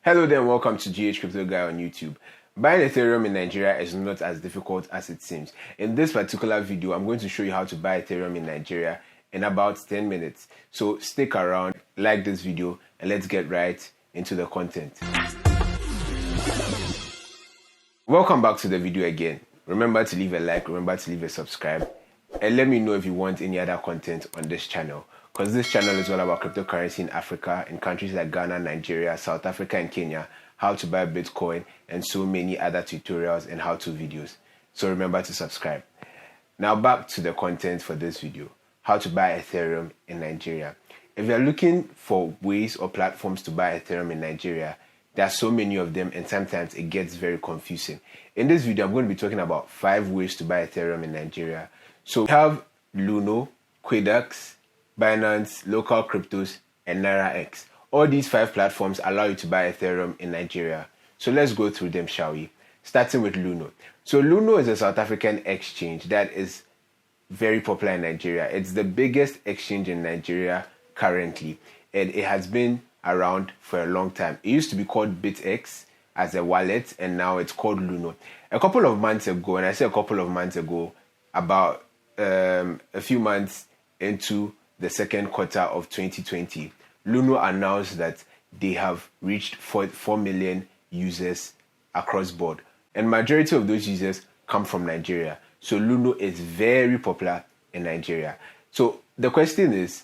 Hello there and welcome to GH Crypto Guy on YouTube. Buying Ethereum in Nigeria is not as difficult as it seems. In this particular video, I'm going to show you how to buy Ethereum in Nigeria in about 10 minutes. So stick around, like this video, and let's get right into the content. Welcome back to the video again. Remember to leave a like, remember to leave a subscribe, and let me know if you want any other content on this channel. Because this channel is all about cryptocurrency in Africa, in countries like Ghana, Nigeria, South Africa, and Kenya, how to buy Bitcoin, and so many other tutorials and how-to videos. So remember to subscribe. Now back to the content for this video, how to buy Ethereum in Nigeria. If you're looking for ways or platforms to buy Ethereum in Nigeria, there are so many of them and sometimes it gets very confusing. In this video, I'm going to be talking about 5 ways to buy Ethereum in Nigeria. So we have Luno, Quidux, Binance, Local Cryptos, and Naira X. All these 5 platforms allow you to buy Ethereum in Nigeria. So let's go through them, shall we? Starting with Luno. So Luno is a South African exchange that is very popular in Nigeria. It's the biggest exchange in Nigeria currently, and it has been around for a long time. It used to be called BitX as a wallet, and now it's called Luno. A couple of months ago, and I say a couple of months ago, about a few months into the second quarter of 2020, Luno announced that they have reached 4 million users across board, and majority of those users come from Nigeria. So Luno is very popular in Nigeria. So the question is,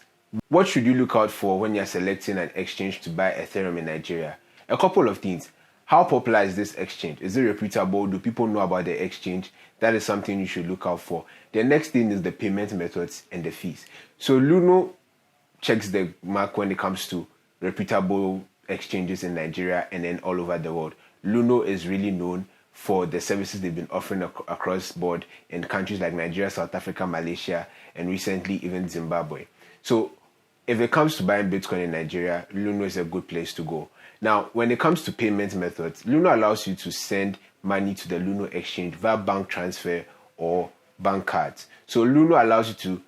what should you look out for when you're selecting an exchange to buy Ethereum in Nigeria? A couple of things. How popular is this exchange? Is it reputable? Do people know about the exchange? That is something you should look out for. The next thing is the payment methods and the fees. So Luno checks the mark when it comes to reputable exchanges in Nigeria and then all over the world. Luno is really known for the services they've been offering across board in countries like Nigeria, South Africa, Malaysia, and recently even Zimbabwe. So if it comes to buying Bitcoin in Nigeria, Luno is a good place to go. Now, when it comes to payment methods, Luno allows you to send money to the Luno exchange via bank transfer or bank cards. So Luno allows you to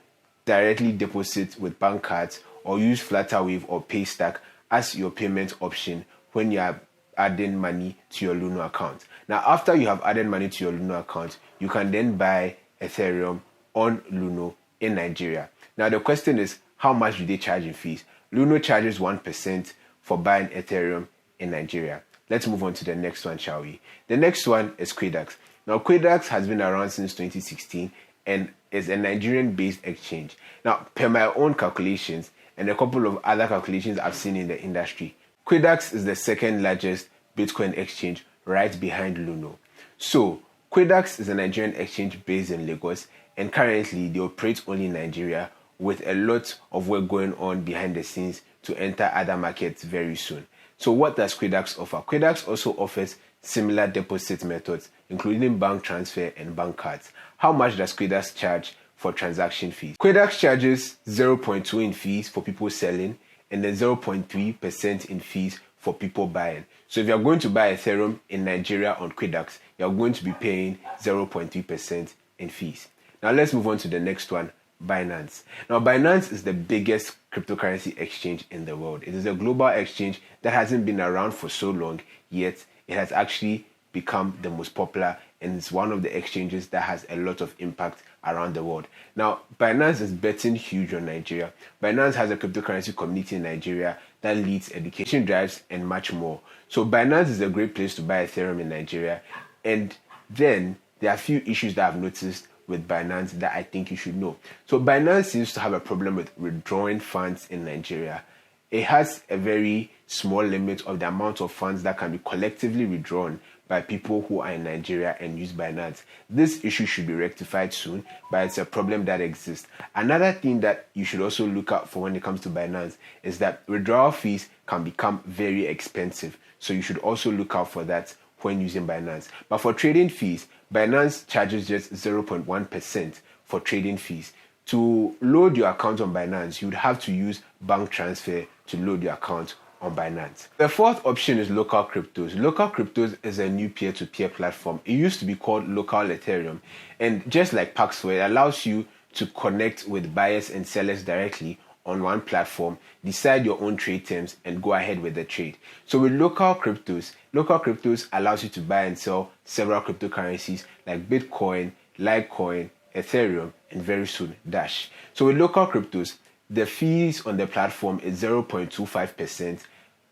directly deposit with bank cards or use Flutterwave or Paystack as your payment option when you are adding money to your Luno account. Now, after you have added money to your Luno account, you can then buy Ethereum on Luno in Nigeria. Now, the question is, how much do they charge in fees? Luno charges 1% for buying Ethereum in Nigeria. Let's move on to the next one, shall we? The next one is Quidux. Now, Quidux has been around since 2016 and is a Nigerian-based exchange. Now, per my own calculations and a couple of other calculations I've seen in the industry, Quidux is the second largest Bitcoin exchange right behind Luno. So, Quidux is a Nigerian exchange based in Lagos, and currently they operate only in Nigeria with a lot of work going on behind the scenes to enter other markets very soon. So what does Quidux offer? Quidux also offers similar deposit methods, including bank transfer and bank cards. How much does Quidux charge for transaction fees? Quidux charges 0.2 in fees for people selling and then 0.3% in fees for people buying. So if you're going to buy Ethereum in Nigeria on Quidux, you're going to be paying 0.3% in fees. Now let's move on to the next one, Binance. Now, Binance is the biggest cryptocurrency exchange in the world. It is a global exchange that hasn't been around for so long, yet it has actually become the most popular, and it's one of the exchanges that has a lot of impact around the world. Now, Binance is betting huge on Nigeria. Binance has a cryptocurrency community in Nigeria that leads education drives and much more. So Binance is a great place to buy Ethereum in Nigeria. And then there are a few issues that I've noticed with Binance that I think you should know. So Binance seems to have a problem with withdrawing funds in Nigeria. It has a very small limit of the amount of funds that can be collectively withdrawn by people who are in Nigeria and use Binance. This issue should be rectified soon, but it's a problem that exists. Another thing that you should also look out for when it comes to Binance is that withdrawal fees can become very expensive. So you should also look out for that when using Binance. But for trading fees, Binance charges just 0.1% for trading fees. To load your account on Binance, you would have to use bank transfer to load your account on Binance. The fourth option is Local Cryptos. Local Cryptos is a new peer-to-peer platform. It used to be called Local Ethereum, and just like Paxful, it allows you to connect with buyers and sellers directly on one platform, decide your own trade terms, and go ahead with the trade. So with local cryptos allows you to buy and sell several cryptocurrencies like Bitcoin, Litecoin, Ethereum, and very soon Dash. So with local cryptos, the fees on the platform is 0.25%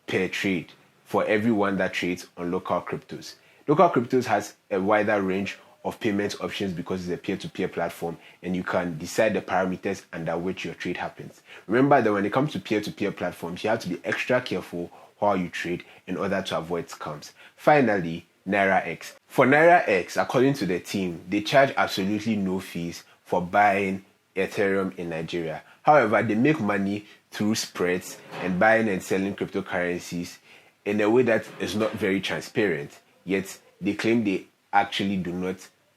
per trade for everyone that trades on local cryptos. Local cryptos has a wider range of payment options because it's a peer-to-peer platform, and you can decide the parameters under which your trade happens. Remember that when it comes to peer-to-peer platforms, you have to be extra careful while you trade in order to avoid scams. Finally, Naira X. For Naira X, according to the team, they charge absolutely no fees for buying Ethereum in Nigeria. However, they make money through spreads and buying and selling cryptocurrencies in a way that is not very transparent, yet they claim they actually do not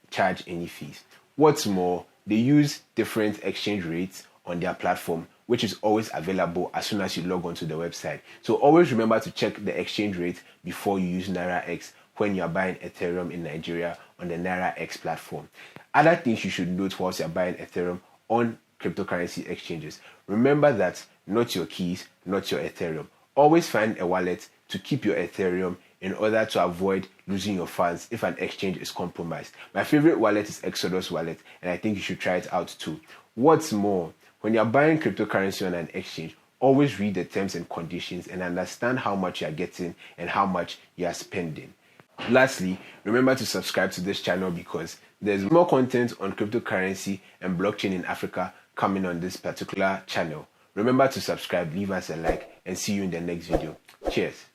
charge any fees. What's more, they use different exchange rates on their platform, which is always available as soon as you log onto the website. So always remember to check the exchange rate before you use Naira X when you are buying Ethereum in Nigeria on the Naira X platform. Other things you should note whilst you're buying Ethereum on cryptocurrency exchanges. Remember that not your keys, not your Ethereum. Always find a wallet to keep your Ethereum in order to avoid losing your funds if an exchange is compromised. My favorite wallet is Exodus wallet, and I think you should try it out too. What's more, when you're buying cryptocurrency on an exchange, always read the terms and conditions and understand how much you're getting and how much you're spending. Lastly, remember to subscribe to this channel because there's more content on cryptocurrency and blockchain in Africa coming on this particular channel. Remember to subscribe, leave us a like, and see you in the next video. Cheers.